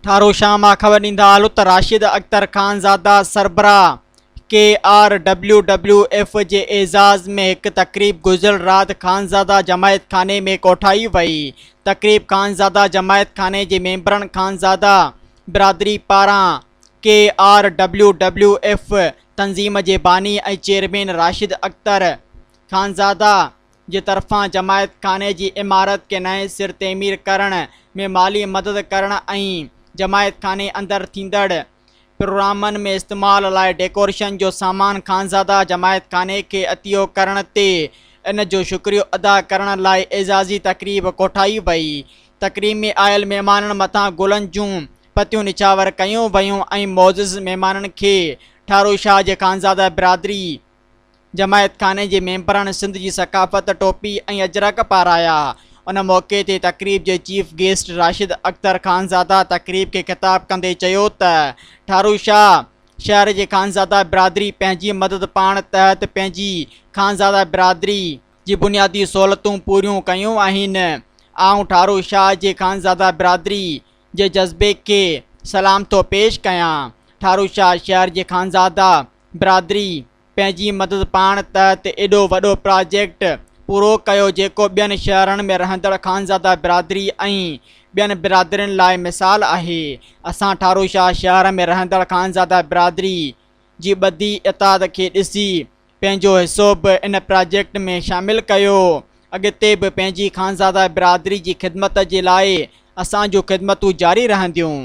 ठारो शाह ख़बर ॾींदा हलो त राशिद अख्तर ख़ानज़ादा सरबराह KRWWF जे एज़ाज़ में एक तक़रीब गुज़िरियल राति ख़ानज़ादा जमायत खाने में कोठाई वई। तक़रीब ख़ानज़ादा जमायत खाने जे मेंबरनि ख़ानज़ादा बिरादरी पारां KRWWF तंज़ीम जे बानी ऐं चेयरमैन राशिद अख्तर ख़ानज़ादा जे तरफ़ां जमायत खाने जी इमारत के नए सिर तमीर करण में माली मदद करण ऐं जमायत खाने अंदर थींदड़ प्रोग्रामनि में इस्तेमाल लाइ डेकोरेशन जो सामान ख़ानज़ादा जमायत खाने के अतियो करण ते इन जो शुक्रियो अदा करण लाइ एज़ाज़ी तक़रीब कोठाई वई। तक़रीब में आयल महिमाननि मथां गुलनि जूं पतियूं निछावर कयूं वयूं ऐं मोज़िज़ महिमाननि खे ठारो शाह जे ख़ानज़ादा बिरादरी जमायत खाने जे मेंबरनि सिंध जी सकाफ़त टोपी ऐं अजरक पाराया। उन मौक़े ते तक़रीब जे चीफ गेस्ट राशिद अख्तर ख़ानज़ादा तक़रीब खे ख़िताब कंदे चयो त ठारो शाह शहर जे ख़ानज़ादा बिरादरी पंहिंजी मदद पाण तहत पंहिंजी ख़ानज़ादा बिरादरी जी बुनियादी सहूलतूं पूरियूं कयूं आहिनि। आऊं ठारो शाह जे ख़ानज़ादा बिरादरी जे जज़्बे खे सलाम थो पेश कयां। ठारो शाह शहर जे ख़ानज़ादा बिरादरी पंहिंजी मदद पाण तहत एॾो वॾो प्रोजेक्ट पूरो कयो जेको ॿियनि शहरनि में रहंदड़ ख़ानज़ादा बिरादरी ऐं ॿियनि बिरादरियुनि लाइ मिसाल आहे। असां ठारो शाह शहर में रहंदड़ ख़ानज़ादा बिरादरी जी ॿधी इताद खे ॾिसी पंहिंजो हिसो बि इन प्रोजेक्ट में शामिलु कयो। अॻिते बि पंहिंजी ख़ानज़ादा बिरादरी जी ख़िदमत जे लाइ असांजूं ख़िदमतूं जारी रहंदियूं।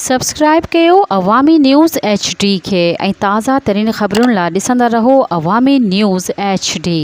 सब्सक्राइब कयो अवामी न्यूज़ HD खे ऐं ताज़ा तरीन ख़बरुनि लाइ ॾिसंदा रहो अवामी न्यूज़ HD।